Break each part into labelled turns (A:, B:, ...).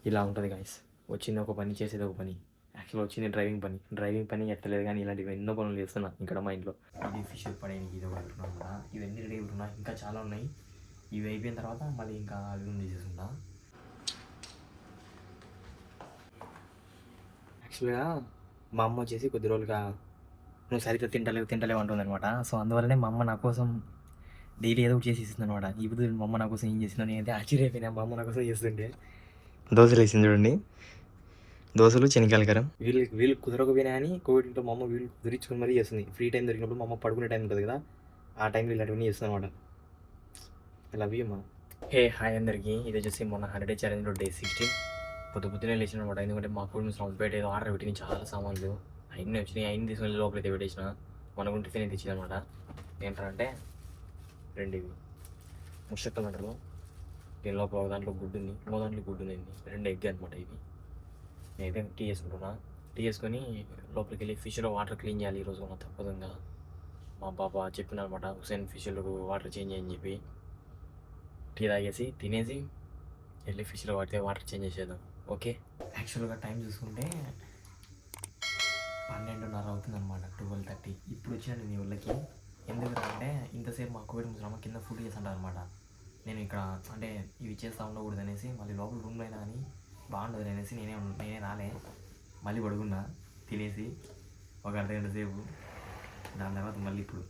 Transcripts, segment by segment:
A: ఇలా ఉంటుంది గాయస్. వచ్చింది ఒక పని, చేసేది ఒక పని. యాక్చువల్గా వచ్చింది డ్రైవింగ్ పని ఎత్తలేదు, కానీ ఇలాంటివి ఎన్నో పనులు చేస్తున్నా ఇక్కడ మా ఇంట్లో. ఇది ఫిష్ పడేయడానికి ఇది ఒకటి పెట్టుకున్నాను కదా, ఇవన్నీ రెడీ పెట్టుకున్నా. ఇంకా చాలా ఉన్నాయి. ఇవి అయిపోయిన తర్వాత మళ్ళీ ఇంకా అవి తీసేసుకుంటా. యాక్చువల్గా మా అమ్మ వచ్చేసి కొద్ది రోజులుగా నువ్వు సరిగ్గా తింటలేవు అంటుంది అనమాట. సో అందువల్లనే మా అమ్మ నా కోసం డైలీ ఏదో ఒకటి చేసి ఇస్తుంది అనమాట. ఇప్పుడు మా అమ్మ నా కోసం ఏం చేసిందో నేనైతే ఆశ్చర్యపోయినా. మా అమ్మ నా కోసం చేస్తుంటే దోశలు వేసింది చూడండి, దోశలు శనగకాయల కారం. వీళ్ళు కుదరకపోయినా అని కోవిడ్తో మా అమ్మ వీళ్ళు కుదిరించుకొని మరీ చేస్తుంది. ఫ్రీ టైం దొరికినప్పుడు మా అమ్మ పడుకునే టైం ఉంటుంది కదా, ఆ టైంలో ఇలాంటివన్నీ చేస్తుంది అనమాట. ఇలా అవి అమ్మా. హే హాయ్ అందరికీ. ఇది వచ్చేసి మొన్న 100 ఛాలెంజ్లో డే 16. పొద్దునే లేచిన అనమాట. ఎందుకంటే మా కూడా సౌండ్పేట ఏదో ఆర్డర్ పెట్టింది, చాలా సామాన్లు అయిన వచ్చినాయి. అయిన తీసుకుని లోపలైతే పెట్టేసిన. మన కూడా టిఫిన్ అయితే ఇచ్చింది అనమాట. ఏంటంటే రెండు ఇవి ముషక్కలు అంటారు. దీని లోపల ఒక దాంట్లో గుడ్డు ఉంది, ఇంకో దాంట్లో గుడ్డు ఉంది. 2 ఎగ్ అనమాట ఇవి. నేనైతే టీ చేసుకుంటున్నా. టీ చేసుకొని లోపలికి వెళ్ళి ఫిష్లో వాటర్ క్లీన్ చేయాలి ఈరోజు మన తప్పదంగా. మా బాబా చెప్పిన అనమాట, హుసేన్ ఫిష్లో వాటర్ చేంజ్ చేయని చెప్పి. టీ తాగేసి తినేసి వెళ్ళి ఫిష్లో వాటర్ చేంజ్ చేసేద్దాం. ఓకే. యాక్చువల్గా టైం చూసుకుంటే 12:30 అవుతుందన్నమాట, 12:30. ఇప్పుడు వచ్చాను నీ ఊళ్ళకి. ఎందుకంటే ఇంతసేపు మా కోవిడ్ ముసలమ్మ కింద ఫుడ్ చేస్తుంటారు అనమాట. నేను ఇక్కడ అంటే ఇవి చేస్తూ ఉండకూడదు అనేసి మళ్ళీ లోపల రూమ్లో అయినా అని బాగుండదు అనేసి నేనే రాలే. మళ్ళీ పడుకున్నా తినేసి ఒక అర్ధగంట సేపు. దాని తర్వాత మళ్ళీ ఇప్పుడు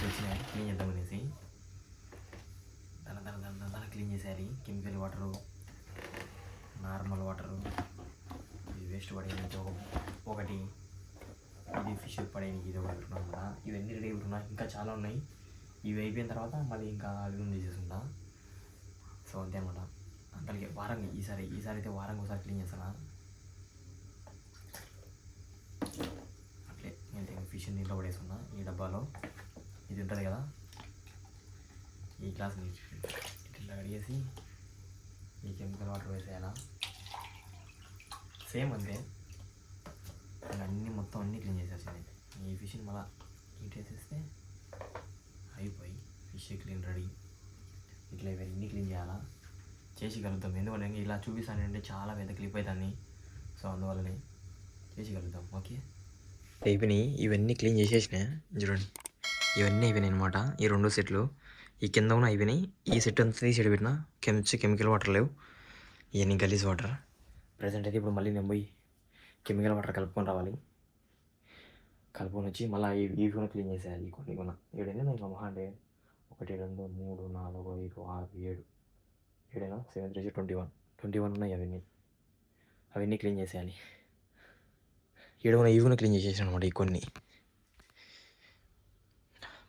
A: వచ్చిన క్లీన్ చేద్దాం అనేసి దాని క్లీన్ చేసేయాలి. కెమికల్ వాటరు, నార్మల్ వాటరు, ఇది వేస్ట్ పడేయడానికి ఒకటి, ఇది ఫిష్ పడేయడానికి ఇది ఒకటి పెట్టుకున్నాం కదా. ఇవన్నీ రెడీ పెట్టుకున్నా. ఇంకా చాలా ఉన్నాయి. ఇవి అయిపోయిన తర్వాత మళ్ళీ ఇంకా అవి తీసేసుకుంటా. సో అంతే అనమాట. దానికి వారంగా ఈసారి అయితే వారంగా ఒకసారి క్లీన్ చేస్తాను. అట్లే నేను ఫిష్ దీంట్లో పడేసుకున్నా. ఈ డబ్బాలో ఇది ఉంటుంది కదా, ఈ గ్లాస్ ఇట్లా కడిగేసి ఈ కెమికల్ వాటర్ వేసేయాలా. సేమ్ అంతే. అన్నీ క్లీన్ చేసేసింది. ఈ ఫిష్ని మళ్ళీ హీట్ వేసేస్తే అయిపోయి ఫిష్ క్లీన్ రెడీ. ఇట్లా ఇవన్నీ క్లీన్ చేయాలా, చేసి కలుగుతాం. ఎందుకంటే ఇలా చూపిస్తానంటే చాలా పెద్ద క్లిప్ అవుతుంది. సో అందువల్లనే చేసి కలుగుతాం. ఓకే. అయిపోయినాయి. ఇవన్నీ క్లీన్ చేసేసిన చూడండి. ఇవన్నీ అయిపోయినాయి అనమాట. ఈ 2 సెట్లు ఈ కింద ఉన్న అయిపోయినాయి. ఈ సెట్ అంతా తీసి పెట్టిన. కెమికల్ వాటర్ లేవు, ఇవన్నీ గలీజ్ వాటర్. ప్రజెంట్ అయితే ఇప్పుడు మళ్ళీ నేను పోయి కెమికల్ వాటర్ కలుపుకొని రావాలి. కలుపుకొని వచ్చి మళ్ళీ ఇవి కూడా క్లీన్ చేసేయాలి. కొన్ని కొన్న ఏడైనా నాకు మహా అంటే 1 2 3 4 5 6 7 7 7 3 21 ఉన్నాయి. అవన్నీ క్లీన్ చేసేయాలి. ఇవి కూడా క్లీన్ చేసేసాను అనమాట. ఈ కొన్ని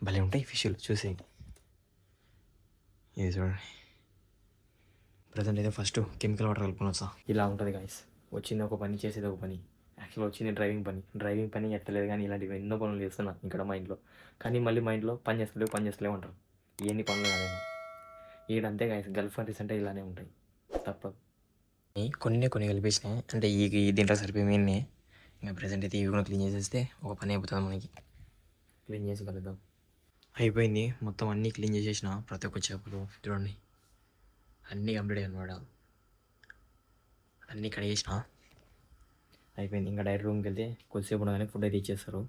A: భలే ఉంటాయి ఫిష్లు చూసేకి. ఇది చూడండి. ప్రజెంట్ అయితే ఫస్ట్ కెమికల్ వాటర్ కలుపుకొని వస్తా. ఇలా ఉంటుంది గాయస్. వచ్చింది ఒక పని, చేసేది ఒక పని. యాక్చువల్గా వచ్చింది డ్రైవింగ్ పని ఎత్తలేదు, కానీ ఇలాంటివి ఎన్నో పనులు చేస్తున్నా ఇక్కడ మా ఇంట్లో. కానీ మళ్ళీ మా ఇంట్లో పని చేస్తలేవు అంటారు. ఇవన్నీ పనులు కాదేమో. ఈడంతే గాయస్, గల్ఫ్ కంట్రీస్ అంటే ఇలానే ఉంటాయి, తప్పదు. కొన్ని కలిపేసినాయి అంటే ఈ దీంట్లో సరిపోయి మెయిన్ని. ఇంకా ప్రజెంట్ అయితే ఇవి కూడా క్లీన్ చేసేస్తే ఒక పని అయిపోతుంది మనకి. క్లీన్ చేసి కలుద్దాం. అయిపోయింది మొత్తం, అన్నీ క్లీన్ చేసేసిన. ప్రతి ఒక్క చేపలు చూడండి అన్నీ కంప్లీట్ అనమాట. అన్నీ కడిగేసిన. అయిపోయింది. ఇంకా డైరెక్ట్ రూమ్కి వెళ్తే కొద్దిసేపు ఉండగానే ఫుడ్ అయితే ఇచ్చేస్తారు,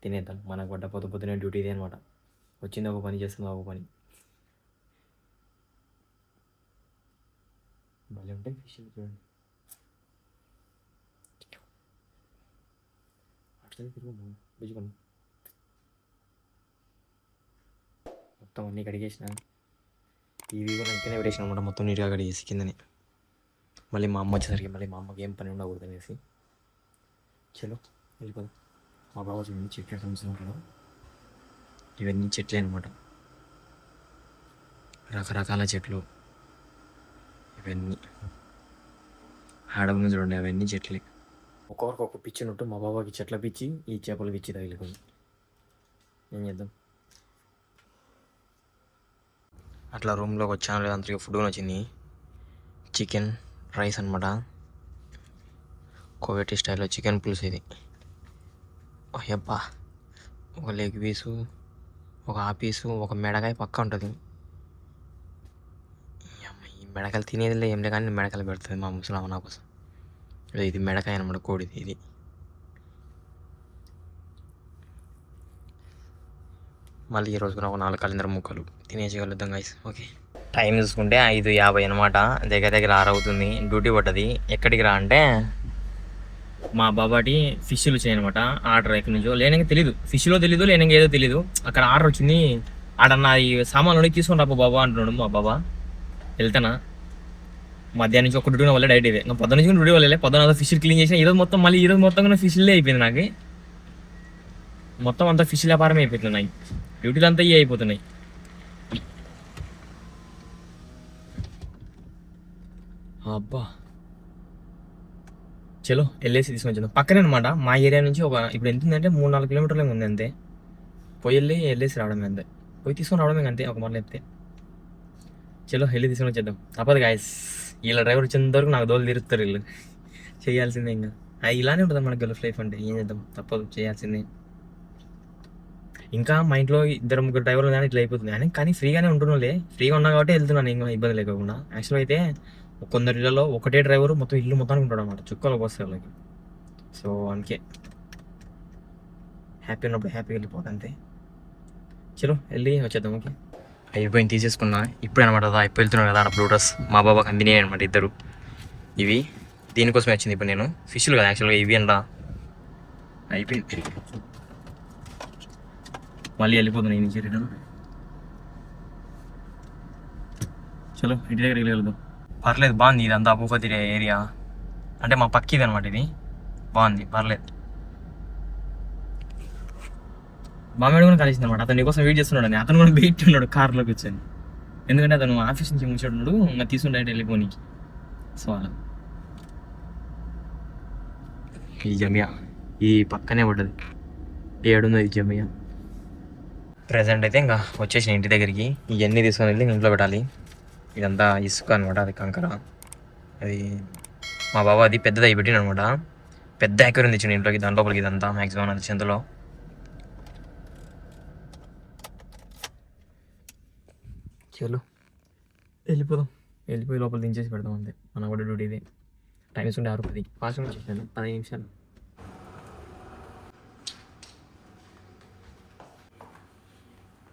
A: తినేద్దాం. మనకు పడ్డ పొద్దునే డ్యూటీ ఇదే అనమాట. వచ్చింది ఒక పని, చేస్తుంది ఒక పని. భలే ఉంటాయి ఫిష్ చూడండి. అట్లనే తిరుగు బుజ్జుకొని. మొత్తం అన్నీ కడిగేసిన. ఇవి కూడా ఇంకనే పెట్టేసిన అనమాట, మొత్తం నీట్గా కడిగేసి కిందని. మళ్ళీ మా అమ్మ వచ్చేసరికి మళ్ళీ మా అమ్మకి ఏం పని ఉండకూడదు అనేసి చలో వెళ్ళిపోదాం. మా బాబు చూడండి చెట్లు చూసినప్పుడు ఇవన్నీ చెట్లే అనమాట, రకరకాల చెట్లు. ఇవన్నీ ఆడవులు చూడండి, అవన్నీ చెట్లే. ఒక్కొక్కరికి ఒక్క పిచ్చి ఉన్నట్టు మా బాబాకి చెట్ల పిచ్చి, ఈ చేపల పిచ్చి తగిలిపోయింది. ఏం చేద్దాం. అట్లా రూమ్లోకి వచ్చాను, లేదంతా ఫుడ్ వచ్చింది. చికెన్ రైస్ అనమాట, కోవేటి స్టైల్లో చికెన్ పులుసు. ఇది అయ్యబ్బా, ఒక లెగ్ పీసు, ఒక ఆ పీసు, ఒక మెడకాయ పక్క ఉంటుంది. ఈ మెడకాయలు తినేదిలే ఏం లే కానీ మెడకాయలు పెడుతుంది మా ముసలమ్మ నా కోసం. ఇది మెడకాయ అనమాట, కోడిది ఇది. మళ్ళీ ఈ రోజు కూడా ఒక 4 కలిందర ముక్కలు తినేసేయగలుగుతాం గైస్. ఓకే, టైం చూసుకుంటే 5:50 అనమాట. దగ్గర దగ్గర 6 అవుతుంది. డ్యూటీ పడ్డది. ఎక్కడికి రా అంటే మా బాబాటి ఫిష్లు వచ్చాయి అనమాట. ఆర్డర్ ఎక్కడి నుంచో లేనంగా తెలీదు, ఫిష్లో తెలీదు లేనంగా ఏదో తెలీదు. అక్కడ ఆర్డర్ వచ్చింది. ఆడన్నా ఈ సామాన్లు తీసుకొని రాబో బాబా అంటున్నాడు మా బాబా. వెళ్తానా మధ్యాహ్నం నుంచి ఒక డ్యూటీ వల్ల డైట్ ఇదే. ఇంకా పొద్దున్న నుంచి డ్యూటీ వల్లే. పొద్దున ఫిష్ క్లీన్ చేసిన. ఈరోజు మొత్తం మళ్ళీ ఈరోజు మొత్తం ఫిష్లే అయిపోయింది నాకు. మొత్తం అంతా ఫిష్ వ్యాపారమే అయిపోతున్నాయి. డ్యూటీలు అంతా ఇవి అయిపోతున్నాయి. అబ్బా చలో వెళ్ళేసి తీసుకొని వచ్చేద్దాం. పక్కనే అనమాట మా ఏరియా నుంచి. ఇప్పుడు ఎంత ఉందంటే 3-4 కిలోమీటర్లే ఉంది అంతే. పోయి వెళ్ళేసి రావడమే అంతే. పోయి తీసుకొని రావడమే అంతే. ఒక మళ్ళీ చెప్తే చలో వెళ్ళి తీసుకొని వచ్చేద్దాం. తప్పదు గాయస్, వీళ్ళ డ్రైవర్ వచ్చేంత వరకు నాకు దోలు తీరుస్తారు వీళ్ళు. చేయాల్సిందే ఇంకా. ఇలానే ఉంటుంది మన గల్ఫ్ లైఫ్ అంటే. ఏం చేద్దాం, తప్పదు, చేయాల్సిందే. ఇంకా మా ఇంట్లో 2-3 డ్రైవర్లు కానీ ఇట్లా అయిపోతుంది. కానీ ఫ్రీగానే ఉంటున్నాలే. ఫ్రీగా ఉన్నా కాబట్టి వెళ్తున్నాను ఇంకా ఇబ్బంది లేకుండా. యాక్చువల్గా అయితే కొందరి ఇళ్లలో ఒకటే డ్రైవరు మొత్తం ఇల్లు మొత్తానికి ఉంటాడు అనమాట. చుక్కలకు వస్తాయి వాళ్ళకి. సో అందుకే హ్యాపీ ఉన్నప్పుడు హ్యాపీగా వెళ్ళిపోతుంది అంతే. చలో వెళ్ళి వచ్చేద్దాం. ఓకే, అయిపోయింది, తీసేసుకున్నా ఇప్పుడు అనమాట. ఇప్పుడు వెళ్తున్నాను కదా బ్లూ డ్రెస్ మా బాబాకి అందినాయి అనమాట. ఇద్దరు ఇవి దీనికోసమే వచ్చింది. ఇప్పుడు నేను ఫిష్లు కదా యాక్చువల్గా ఇవి అంట. అయిపోయింది, మళ్ళీ వెళ్ళిపోతున్నాయి నుంచి రిటర్న్. చలో ఇంటి దగ్గరికి వెళ్దాం. పర్లేదు, బాగుంది ఇదంతా అబూఫతీ ఏరియా. అంటే మా పక్కిది అనమాట ఇది. బాగుంది, పర్లేదు. మామేడు కూడా కలిసింది అనమాట. అతని కోసం వెయిట్ చేస్తున్నాడు. అతను కూడా వెయిట్ ఉన్నాడు కార్లో కూర్చొని. ఎందుకంటే అతను ఆఫీస్ నుంచి ముచ్చాడు. ఇంకా తీసుకుంటే వెళ్ళిపోనీకి. సో అలా ఈ జమియా ఈ పక్కనే పడ్డది. ఏడుందో ఈ జమియా. ప్రజెంట్ అయితే ఇంకా వచ్చేసిన ఇంటి దగ్గరికి. ఇవన్నీ తీసుకొని వెళ్ళి ఇంట్లో పెట్టాలి. ఇదంతా ఇసుక అనమాట, అది కంకర. అది మా బాబా అది పెద్దది అయి పెట్టిన అనమాట. పెద్ద యాక్వేరియం తెచ్చిండు ఇంట్లోకి. దాని లోపలికి ఇదంతా మ్యాక్సిమం అది చెంతలో. చలో వెళ్ళిపోదాం. వెళ్ళిపోయి లోపల దించేసి పెడదాం అంతే. మన కూడా డ్యూటీ ఇది. టైమ్స్ ఉండే 6:10. ఫాస్ట్ వచ్చేసాను, 15 నిమిషాలు.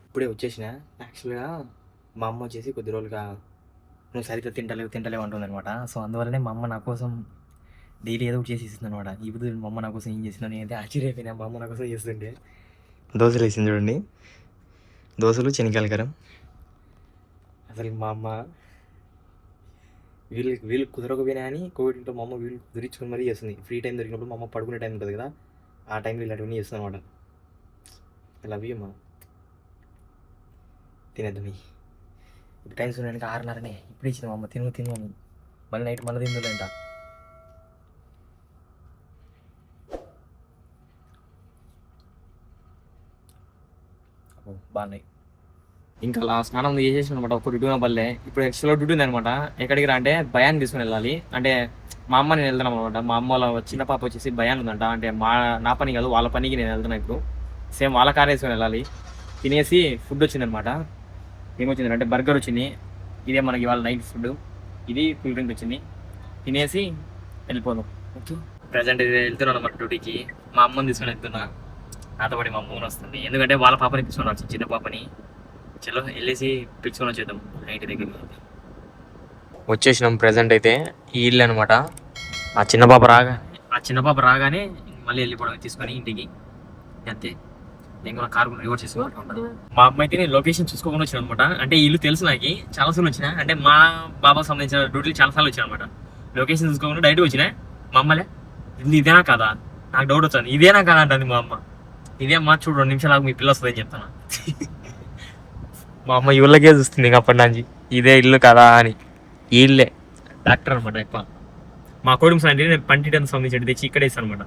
A: ఇప్పుడే వచ్చేసిన. యాక్చువల్గా మా అమ్మ వచ్చేసి కొద్ది రోజులుగా నువ్వు సరిగ్గా తింటలేవు అంటుంది అనమాట. సో అందువల్లనే మా అమ్మ నా కోసం డైలీ ఏదో ఒకటి చేసి ఇస్తుంది అనమాట. ఇప్పుడు మా అమ్మ నా కోసం ఏం చేసిందో నేనైతే ఆశ్చర్యపోయినా. మా అమ్మ నా కోసం చేస్తుంటే దోశలు వేసింది చూడండి. దోశలు, శనగకాయల కారం. అసలు మా అమ్మ వీళ్ళు కుదరకపోయినా అని కోవిడ్ ఇంట్లో మా అమ్మ వీళ్ళు కుదిరించుకొని మరీ చేస్తుంది. ఫ్రీ టైం దొరికినప్పుడు మా అమ్మ పడుకునే టైం ఉంటుంది కదా, ఆ టైంలో ఇలాంటివన్నీ చేస్తుంది అనమాట. ఇలా అవి అమ్మ తినేద్దాం. ఇప్పుడు టైం చూడడానికి 6:30. ఇప్పుడు ఇచ్చింది మా అమ్మ తిను అని. మళ్ళీ నైట్ మళ్ళీ తిందులేంట. బాగున్నాయి. ఇంకా అలా స్నానం చేసేసిన అనమాట. ఒక డ్యూటీ పల్లె. ఇప్పుడు ఎక్స్ట్రా డ్యూటీ ఉంది అనమాట. ఎక్కడికి రా అంటే భయాన్ని తీసుకుని వెళ్ళాలి. అంటే మా అమ్మ నేను వెళ్తాను అనమాట. మా అమ్మ వాళ్ళ చిన్న పాప వచ్చేసి భయాన్ ఉందంట. అంటే నా పని కాదు, వాళ్ళ పనికి నేను వెళ్తున్నా. ఇప్పుడు సేమ్ వాళ్ళ కార్ వేసుకొని వెళ్ళాలి. తినేసి ఫుడ్ వచ్చిందనమాట. ఏమొచ్చిందంటే బర్గర్ వచ్చింది. ఇదే మనకి ఇవాళ నైట్ ఫుడ్. ఇది కూల్ డ్రింక్ వచ్చింది. తినేసి వెళ్ళిపోదాం. ఓకే, ప్రజెంట్ ఇది వెళ్తున్నాను అనమాట డ్యూటీకి. మా అమ్మని తీసుకొని వెళ్తున్నా. నాతో పాటు మా అమ్మని వస్తుంది. ఎందుకంటే వాళ్ళ పాపని తీసుకున్నాను, చిన్న పాపని. చలో వెళ్ళేసి పిలుచుకొని వచ్చేద్దాం నైట్ దగ్గరికి. వచ్చేసినాం. ప్రజెంట్ అయితే ఈ ఇల్లు అనమాట. ఆ చిన్న పాప రాగానే మళ్ళీ వెళ్ళిపోవడం తీసుకొని ఇంటికి అంతే. నేను కూడా కార్ రివర్స్ చేసుకోవాలి. మా అమ్మ అయితే నేను లొకేషన్ చూసుకోకుండా వచ్చాను అనమాట. అంటే ఇల్లు తెలుసు నాకు, చాలా సార్లు వచ్చిన. అంటే మా బాబాకు సంబంధించిన డ్యూటీలు చాలా సార్లు వచ్చాను అనమాట. లొకేషన్ చూసుకోకుండా డైరెక్ట్ వచ్చినా. మా అమ్మలే ఇదేనా కదా, నాకు డౌట్ వచ్చాను. ఇదేనా కదా అంటుంది మా అమ్మ. ఇదే అమ్మ చూడు 2 నిమిషాలు మీ పిల్ల వస్తుందని చెప్తాను. మా అమ్మ ఇళ్ళకే చూస్తుంది అప్పటి నుంచి, ఇదే ఇల్లు కదా అని. ఈ ఇల్లే డాక్టర్ అనమాట. ఎక్కువ మా కోడి అంటే నేను పంటిటన్ సంబంధించి తెచ్చి ఇక్కడే ఇస్తాను అనమాట.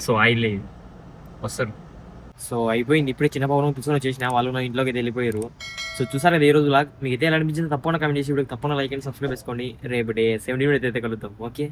A: సో ఆ ఇల్లే ఇది. వస్తారు. సో అయిపోయింది. ఇప్పుడే చిన్న పవన్ తీసుకొని వచ్చేసిన. వాళ్ళు నా ఇంట్లోకి అయితే వెళ్ళిపోయారు. సో చూసారు కదా ఈ రోజు మీకు అయితే ఎలా అనిపించింది తప్పకుండా కామెంట్ చేసి తప్పకుండా లైక్ అండ్ సబ్స్క్రైబ్ చేసుకోండి. రేపు డే 70 అయితే కలుద్దాం. ఓకే.